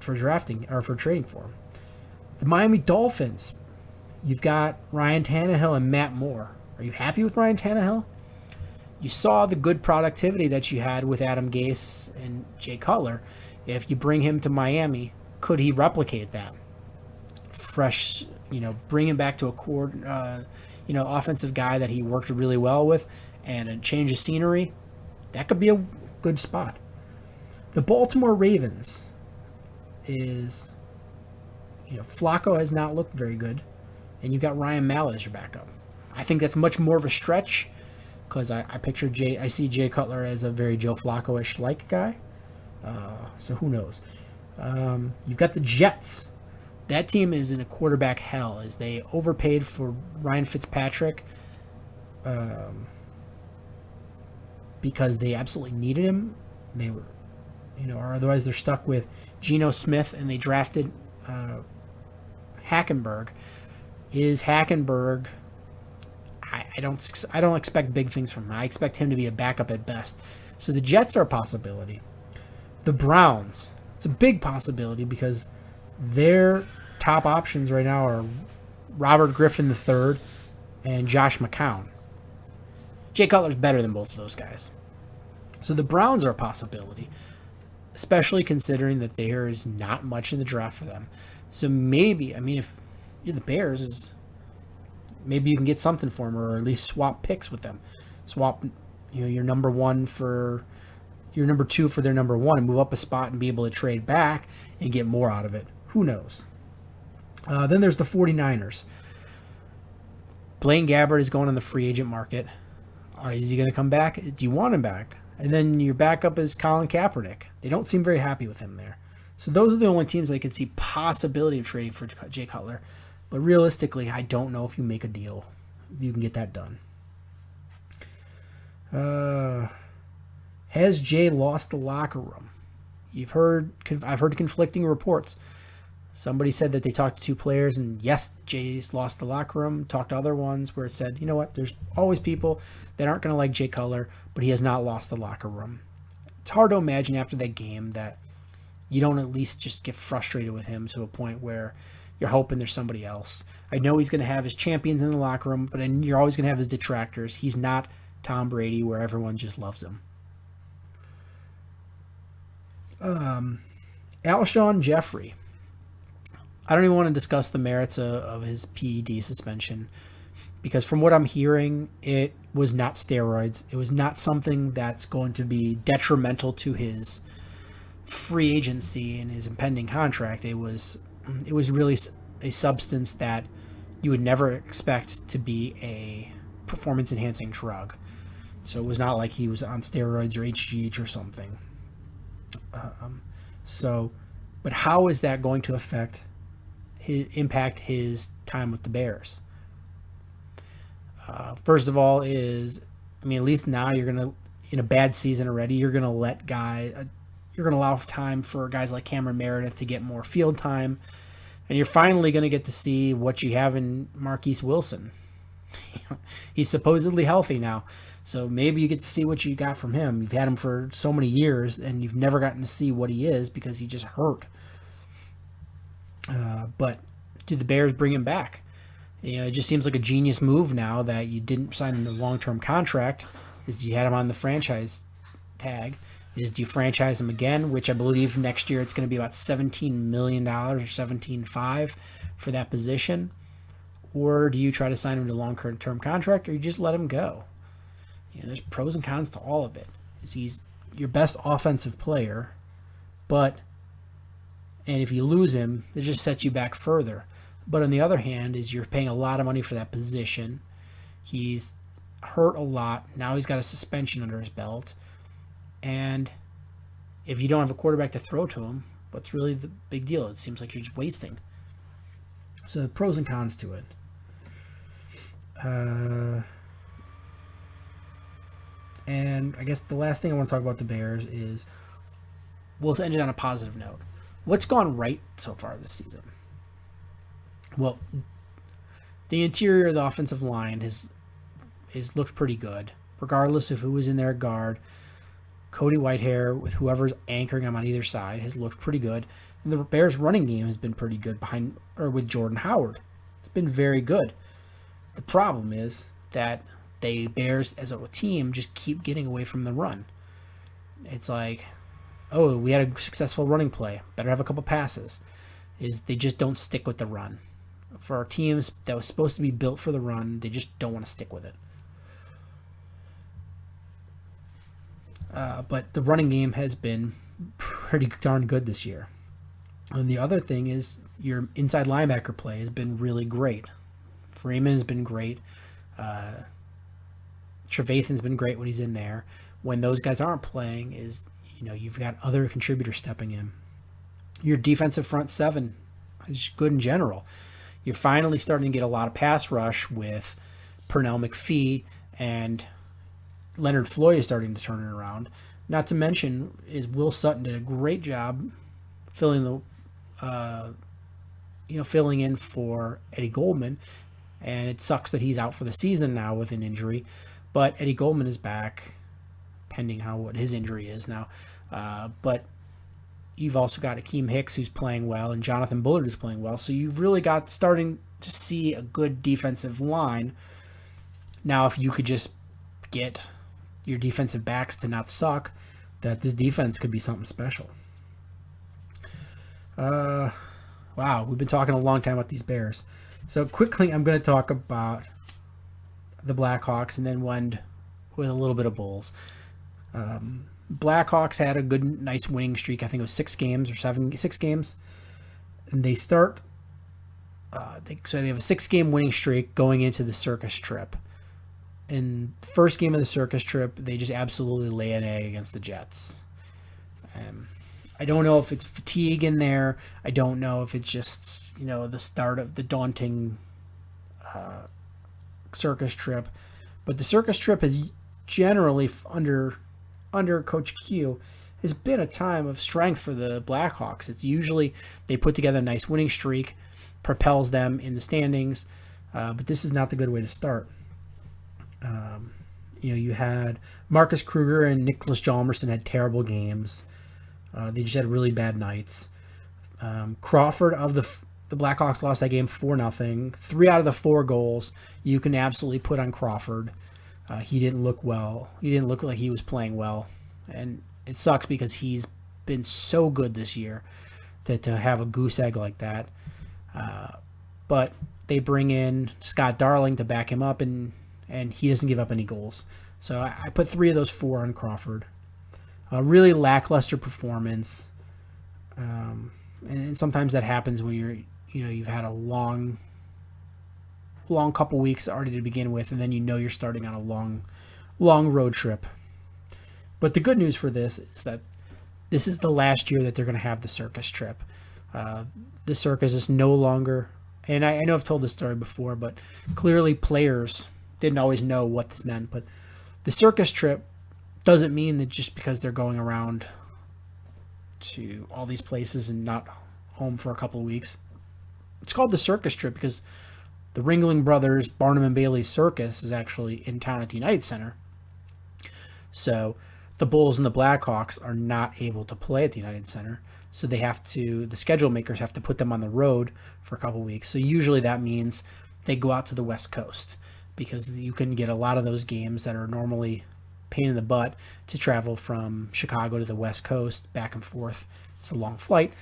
drafting or for trading for him. The Miami Dolphins. You've got Ryan Tannehill and Matt Moore. Are you happy with Ryan Tannehill? You saw the good productivity that you had with Adam Gase and Jay Cutler. If you bring him to Miami, could he replicate that? Fresh, bring him back to a offensive guy that he worked really well with, and a change of scenery. That could be a good spot. The Baltimore Ravens is, Flacco has not looked very good, and you've got Ryan Mallett as your backup. I think that's much more of a stretch because I see Jay Cutler as a very Joe Flacco-ish like guy. So who knows? You've got the Jets. That team is in a quarterback hell as they overpaid for Ryan Fitzpatrick because they absolutely needed him. They were, or otherwise they're stuck with Geno Smith, and they drafted Hackenberg. Is Hackenberg? I don't expect big things from him. I expect him to be a backup at best. So the Jets are a possibility. The Browns. It's a big possibility because their top options right now are Robert Griffin III and Josh McCown. Jay Cutler's better than both of those guys. So the Browns are a possibility, especially considering that there is not much in the draft for them. So maybe, if you're the Bears, maybe you can get something for them, or at least swap picks with them. Swap, your number one for your number two for their number one, and move up a spot and be able to trade back and get more out of it. Who knows? Then there's the 49ers. Blaine Gabbert is going on the free agent market. Is he going to come back? Do you want him back? And then your backup is Colin Kaepernick. They don't seem very happy with him there. So those are the only teams I can see possibility of trading for Jay Cutler. But realistically, I don't know if you make a deal, if you can get that done. Has Jay lost the locker room? I've heard conflicting reports. Somebody said that they talked to two players, and yes, Jay's lost the locker room. Talked to other ones where it said, you know what, there's always people that aren't going to like Jay Cutler, but he has not lost the locker room. It's hard to imagine after that game that you don't at least just get frustrated with him to a point where you're hoping there's somebody else. I know he's going to have his champions in the locker room, but then you're always going to have his detractors. He's not Tom Brady where everyone just loves him. Alshon Jeffrey. I don't even want to discuss the merits of his PED suspension because from what I'm hearing, it was not steroids. It was not something that's going to be detrimental to his free agency and his impending contract. It was really a substance that you would never expect to be a performance-enhancing drug. So it was not like he was on steroids or HGH or something. But how is that going to impact his time with the Bears? First of all, at least now you're gonna, in a bad season already, you're gonna allow time for guys like Cameron Meredith to get more field time, and you're finally gonna get to see what you have in Marquise Wilson. He's supposedly healthy now. So maybe you get to see what you got from him. You've had him for so many years, and you've never gotten to see what he is because he just hurt. But do the Bears bring him back? It just seems like a genius move now that you didn't sign him a long-term contract. Is you had him on the franchise tag. Is do you franchise him again, which I believe next year it's going to be about $17 million or $17.5 million for that position? Or do you try to sign him to a long-term contract, or you just let him go? There's pros and cons to all of it. He's your best offensive player, and if you lose him, it just sets you back further. But on the other hand, you're paying a lot of money for that position. He's hurt a lot. Now he's got a suspension under his belt. And if you don't have a quarterback to throw to him, what's really the big deal? It seems like you're just wasting. So pros and cons to it. And I guess the last thing I want to talk about the Bears is, let's end it on a positive note. What's gone right so far this season? Well, the interior of the offensive line has looked pretty good, regardless of who was in their guard. Cody Whitehair, with whoever's anchoring him on either side, has looked pretty good. And the Bears' running game has been pretty good with Jordan Howard. It's been very good. The problem is that the Bears as a team just keep getting away from the run. It's like, oh, we had a successful running play. Better have a couple passes. They just don't stick with the run. For our teams that was supposed to be built for the run, they just don't want to stick with it. But the running game has been pretty darn good this year. And the other thing is your inside linebacker play has been really great. Freeman has been great. Trevathan's been great when he's in there. When those guys aren't playing, you've got other contributors stepping in. Your defensive front seven is good in general. You're finally starting to get a lot of pass rush with Pernell McPhee, and Leonard Floyd is starting to turn it around. Not to mention is Will Sutton did a great job filling in for Eddie Goldman, and it sucks that he's out for the season now with an injury. But Eddie Goldman is back, pending what his injury is now. But you've also got Akeem Hicks, who's playing well, and Jonathan Bullard, who's playing well. So you've really got starting to see a good defensive line. Now, if you could just get your defensive backs to not suck, that this defense could be something special. Wow, we've been talking a long time about these Bears. So quickly, I'm going to talk about the Blackhawks and then end with a little bit of Bulls. Blackhawks had a good, nice winning streak. I think it was 6 games. And they start, so they have a 6-game winning streak going into the circus trip. In the first game of the circus trip, they just absolutely lay an egg against the Jets. I don't know if it's fatigue in there. I don't know if it's just, the start of the daunting circus trip. But the circus trip has generally, under Coach Q, has been a time of strength for the Blackhawks. It's usually they put together a nice winning streak, propels them in the standings, but this is not the good way to start. You had Marcus Kruger and Nicholas Hjalmarsson had terrible games. They just had really bad nights. Crawford of the Blackhawks lost that game 4-0. 3 out of the 4 goals you can absolutely put on Crawford. He didn't look well. He didn't look like he was playing well. And it sucks because he's been so good this year that to have a goose egg like that. But they bring in Scott Darling to back him up, and he doesn't give up any goals. So I put 3 of those 4 on Crawford. A really lackluster performance. And sometimes that happens when you've had a long couple weeks already to begin with, and then you're starting on a long road trip. But the good news for this is that this is the last year that they're going to have the circus trip. The circus is no longer, and I know I've told this story before, but clearly players didn't always know what this meant. But the circus trip doesn't mean that just because they're going around to all these places and not home for a couple of weeks. It's called the circus trip because the Ringling Brothers, Barnum and Bailey Circus is actually in town at the United Center. So the Bulls and the Blackhawks are not able to play at the United Center. So the schedule makers have to put them on the road for a couple weeks. So usually that means they go out to the West Coast, because you can get a lot of those games that are normally pain in the butt to travel from Chicago to the West Coast back and forth. It's a long flight.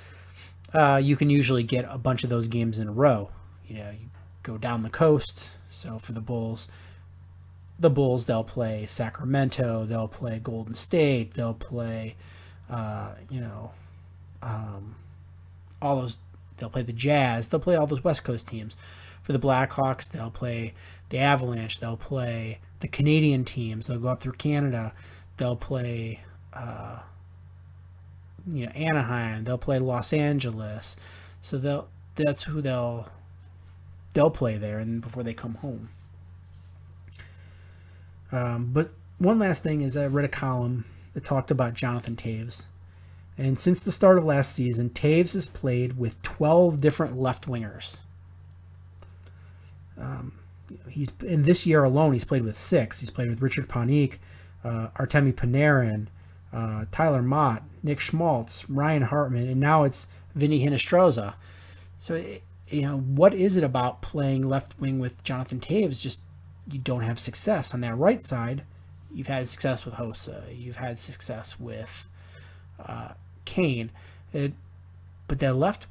You can usually get a bunch of those games in a row. You go down the coast. So for the Bulls, they'll play Sacramento, they'll play Golden State, they'll play, they'll play the Jazz, they'll play all those West Coast teams. For the Blackhawks, they'll play the Avalanche, they'll play the Canadian teams, they'll go up through Canada, they'll play, Anaheim, they'll play Los Angeles. So that's who they'll play there, and before they come home. But one last thing is I read a column that talked about Jonathan Toews. And since the start of last season, Toews has played with 12 different left wingers. In this year alone, he's played with 6. He's played with Richard Panik, Artemi Panarin, Tyler Mott, Nick Schmaltz, Ryan Hartman, and now it's Vinny Hinostroza. So, what is it about playing left wing with Jonathan Toews? Just you don't have success. On that right side, you've had success with Hossa. You've had success with Kane. But that left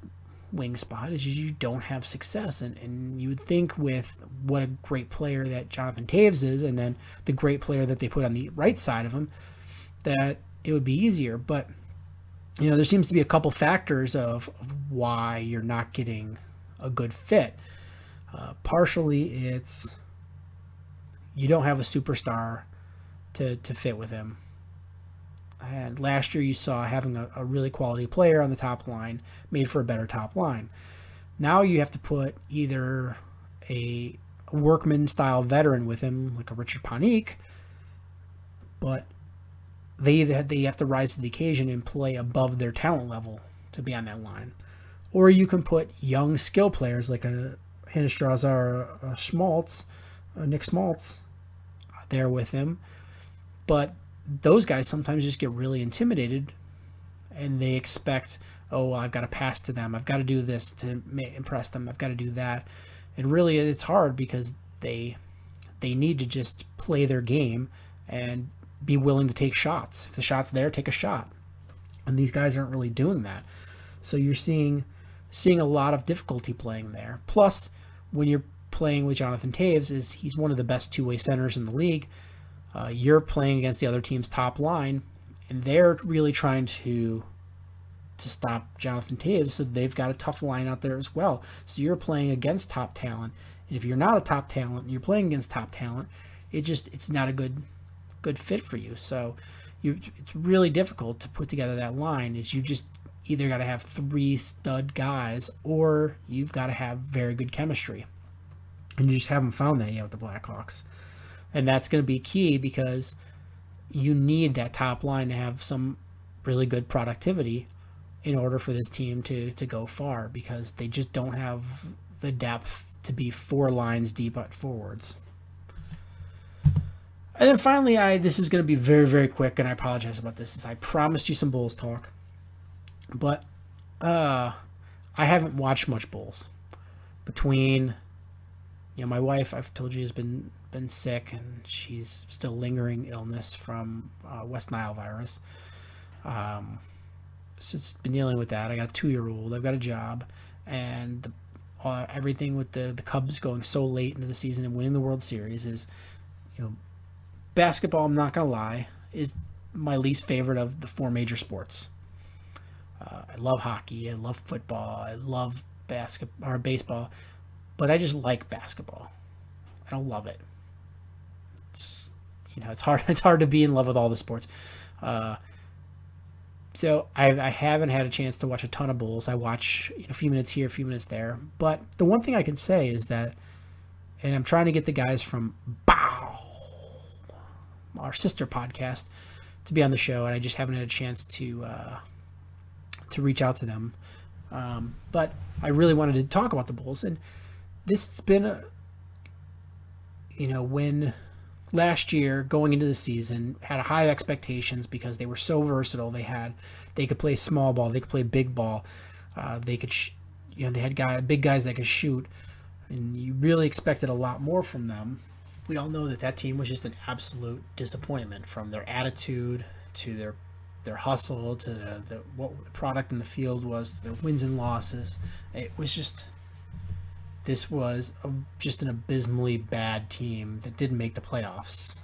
wing spot is you don't have success. And you would think with what a great player that Jonathan Toews is, and then the great player that they put on the right side of him, that it would be easier. But, there seems to be a couple factors of why you're not getting a good fit. Partially, it's you don't have a superstar to fit with him. And last year you saw having a really quality player on the top line made for a better top line. Now you have to put either a workman-style veteran with him, like a Richard Panik, but they have to rise to the occasion and play above their talent level to be on that line. Or you can put young skill players like a Hinostroza or a Schmaltz, Nick Schmaltz, there with him. But those guys sometimes just get really intimidated, and they expect, I've got to pass to them. I've got to do this to impress them. I've got to do that. And really, it's hard because they need to just play their game and be willing to take shots. If the shot's there, take a shot. And these guys aren't really doing that. So you're seeing a lot of difficulty playing there. Plus, when you're playing with Jonathan Toews, he's one of the best two-way centers in the league. You're playing against the other team's top line, and they're really trying to stop Jonathan Toews, so they've got a tough line out there as well. So you're playing against top talent, and if you're not a top talent, and you're playing against top talent, it's not a good fit for you. So it's really difficult to put together that line. Is you just either got to have 3 stud guys, or you've got to have very good chemistry, and you just haven't found that yet with the Blackhawks. And that's going to be key because you need that top line to have some really good productivity in order for this team to go far, because they just don't have the depth to be 4 lines deep at forwards. And then finally, this is going to be very, very quick, and I apologize about this, as I promised you some Bulls talk. But I haven't watched much Bulls. Between, my wife, I've told you, has been sick, and she's still lingering illness from West Nile virus. So it's been dealing with that. I got a 2-year-old. I've got a job, and everything with the Cubs going so late into the season and winning the World Series is, basketball, I'm not going to lie, is my least favorite of the 4 major sports. I love hockey. I love football. I love baseball, but I just like basketball. I don't love it. It's hard. It's hard to be in love with all the sports. So I haven't had a chance to watch a ton of Bulls. I watch a few minutes here, a few minutes there. But the one thing I can say is that, and I'm trying to get the guys from our sister podcast, to be on the show, and I just haven't had a chance to reach out to them. But I really wanted to talk about the Bulls, and this has been when last year going into the season had high expectations because they were so versatile. They could play small ball, they could play big ball, they could they had big guys that could shoot, and you really expected a lot more from them. We all know that team was just an absolute disappointment, from their attitude to their hustle to what the product in the field was, to their wins and losses. This was just an abysmally bad team that didn't make the playoffs.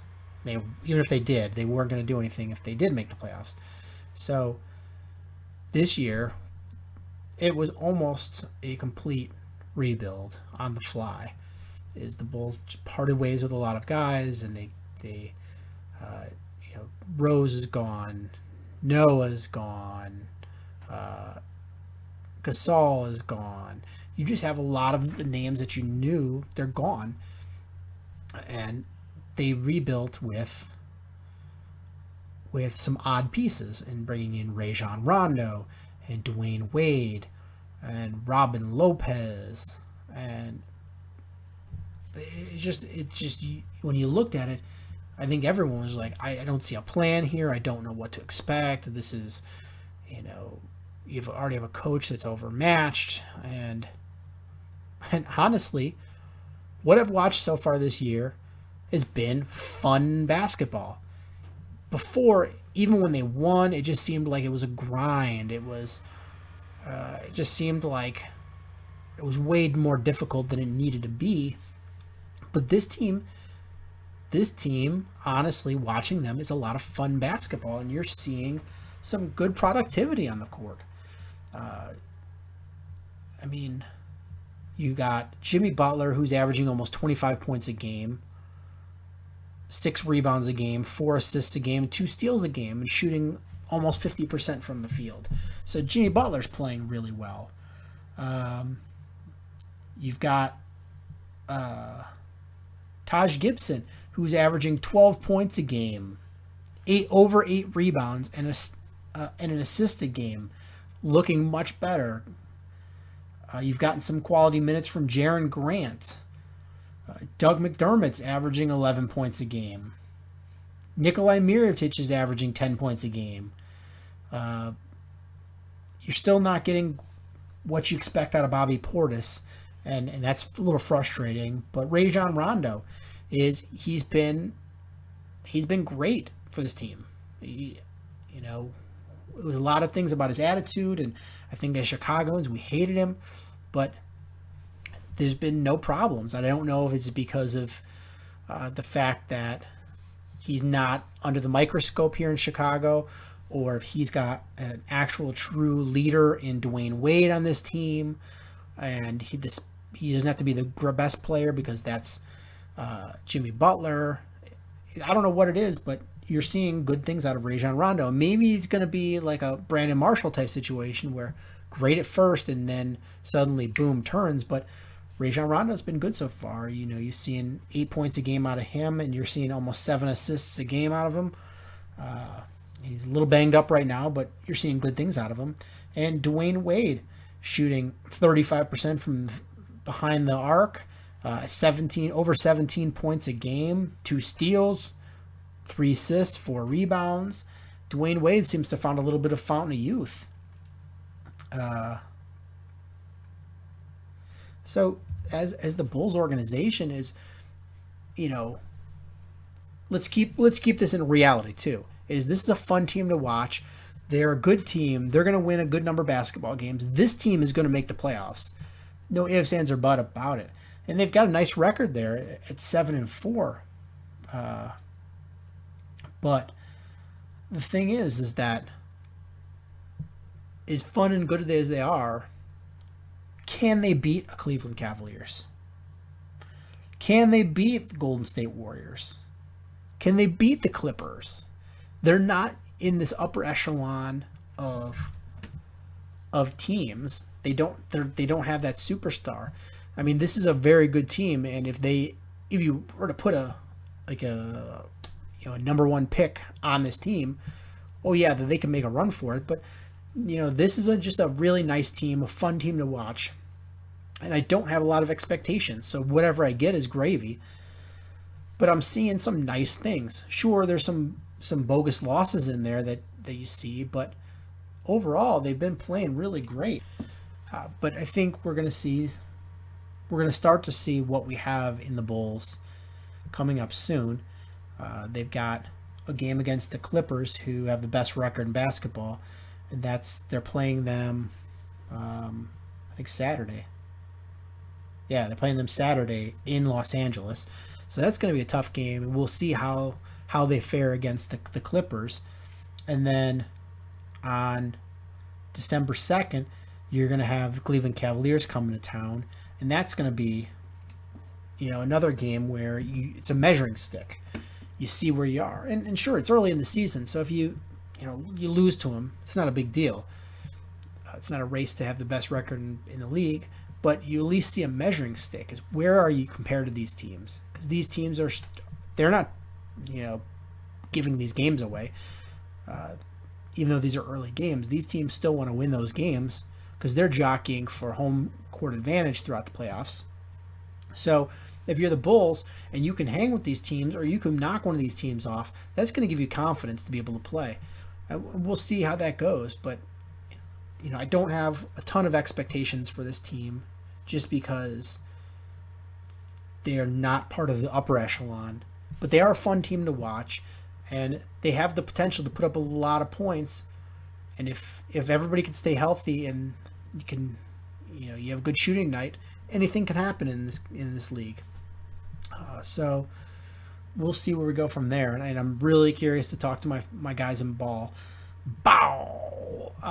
Even if they did, they weren't going to do anything if they did make the playoffs. So this year, it was almost a complete rebuild on the fly. The Bulls parted ways with a lot of guys, and they Rose is gone, Noah's gone, Gasol is gone. You just have a lot of the names that you knew, they're gone. And they rebuilt with some odd pieces, and bringing in Rajon Rondo and Dwayne Wade and Robin Lopez. And it just when you looked at it, I think everyone was like, I don't see a plan here. I don't know what to expect. This is, you've already have a coach that's overmatched. And honestly, what I've watched so far this year has been fun basketball. Before, even when they won, it just seemed like it was a grind. It just seemed like it was way more difficult than it needed to be. But this team, honestly, watching them is a lot of fun basketball, and you're seeing some good productivity on the court. You got Jimmy Butler, who's averaging almost 25 points a game, 6 rebounds a game, 4 assists a game, 2 steals a game, and shooting almost 50% from the field. So Jimmy Butler's playing really well. You've got Taj Gibson, who's averaging 12 points a game, 8 rebounds, and an assist a game, looking much better. You've gotten some quality minutes from Jaren Grant. Doug McDermott's averaging 11 points a game. Nikolai Mirotic is averaging 10 points a game. You're still not getting what you expect out of Bobby Portis, and that's a little frustrating. But Rajon Rondo he's been great for this team. It was a lot of things about his attitude, and I think as Chicagoans we hated him, but there's been no problems. I don't know if it's because of the fact that he's not under the microscope here in Chicago, or if he's got an actual true leader in Dwayne Wade on this team, and he doesn't have to be the best player because that's Jimmy Butler. I don't know what it is, but you're seeing good things out of Rajon Rondo. Maybe it's going to be like a Brandon Marshall type situation where great at first and then suddenly boom turns. But Rajon Rondo's been good so far. You're seeing 8 points a game out of him, and you're seeing almost 7 assists a game out of him. He's a little banged up right now, but you're seeing good things out of him. And Dwayne Wade shooting 35% from behind the arc, over 17 points a game, 2 steals, 3 assists, 4 rebounds. Dwayne Wade seems to have found a little bit of fountain of youth. So as the Bulls organization is, let's keep this in reality too. This is a fun team to watch. They're a good team. They're going to win a good number of basketball games. This team is going to make the playoffs. No ifs, ands, or buts about it. And they've got a nice record there at 7-4. But the thing is that as fun and good as they are, can they beat a Cleveland Cavaliers? Can they beat the Golden State Warriors? Can they beat the Clippers? They're not in this upper echelon of teams. They don't have that superstar. I mean, this is a very good team, and if you were to put a number 1 pick on this team, then they can make a run for it. But this is just a really nice team, a fun team to watch. And I don't have a lot of expectations, so whatever I get is gravy. But I'm seeing some nice things. Sure, there's some bogus losses in there that you see, but overall they've been playing really great. But I think we're going to start to see what we have in the Bulls coming up soon. They've got a game against the Clippers, who have the best record in basketball, and they're playing them, I think Saturday. Yeah, they're playing them Saturday in Los Angeles. So that's going to be a tough game, and we'll see how they fare against the Clippers. And then on December 2nd, you're going to have the Cleveland Cavaliers coming to town, and that's going to be, another game where it's a measuring stick. You see where you are, and sure, it's early in the season, so if you lose to them, it's not a big deal. It's not a race to have the best record in the league, but you at least see a measuring stick. Is where are you compared to these teams? Because these teams they're not, giving these games away. Even though these are early games, these teams still want to win those games because they're jockeying for home court advantage throughout the playoffs. So if you're the Bulls and you can hang with these teams, or you can knock one of these teams off, that's going to give you confidence to be able to play. And we'll see how that goes, but I don't have a ton of expectations for this team just because they are not part of the upper echelon, but they are a fun team to watch, and they have the potential to put up a lot of points. And if everybody can stay healthy and you have a good shooting night, anything can happen in this league. So we'll see where we go from there. And I'm really curious to talk to my guys in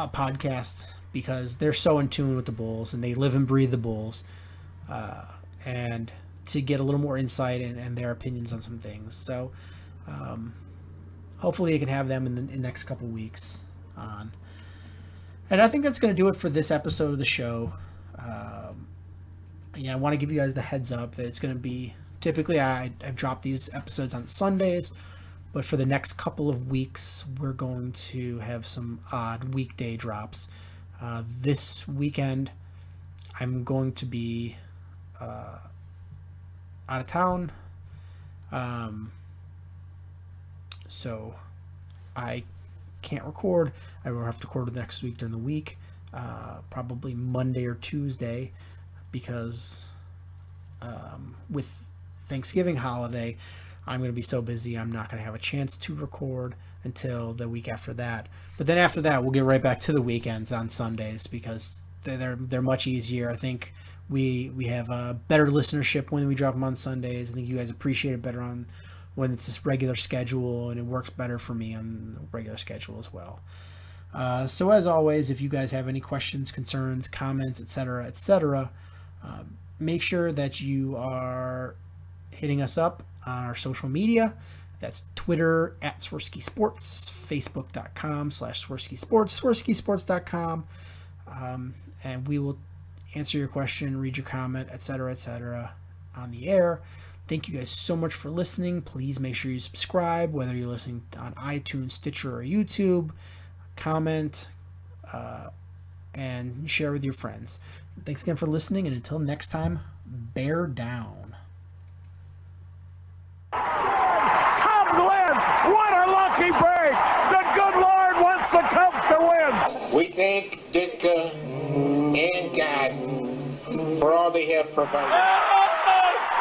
podcast, because they're so in tune with the Bulls and they live and breathe the Bulls, and to get a little more insight and their opinions on some things. So hopefully I can have them in the next couple weeks on. And I think that's going to do it for this episode of the show. I want to give you guys the heads up that it's going to be, typically I've dropped these episodes on Sundays, but for the next couple of weeks, we're going to have some odd weekday drops. This weekend, I'm going to be out of town, so I can't record. I will have to record next week during the week, probably Monday or Tuesday, because with Thanksgiving holiday, I'm going to be so busy I'm not going to have a chance to record until the week after that. But then after that, we'll get right back to the weekends on Sundays, because they're much easier. I think we have a better listenership when we drop them on Sundays. I think you guys appreciate it better on when it's this regular schedule, and it works better for me on the regular schedule as well. So as always, if you guys have any questions, concerns, comments, etc., make sure that you are hitting us up on our social media. That's Twitter at Swerski Sports, Facebook.com/Swerski Sports, SwerskiSports.com, and we will answer your question, read your comment, etc., on the air. Thank you guys so much for listening. Please make sure you subscribe, whether you're listening on iTunes, Stitcher, or YouTube. Comment and share with your friends. Thanks again for listening, and until next time, bear down. Cubs win! What a lucky break! The good Lord wants the Cubs to win! We thank Ditka and God for all they have provided.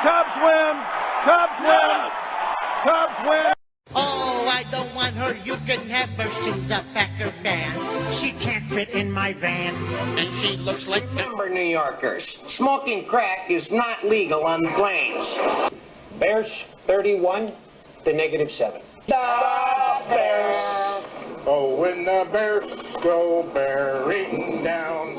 Cubs win! Cubs win! Cubs win! Oh, I don't want her. You can have her. She's a Packer fan. She can't fit in my van. And she looks like number New Yorkers. Smoking crack is not legal on the plains. Bears 31 to -7. The Bears. Oh, when the Bears go bearing down.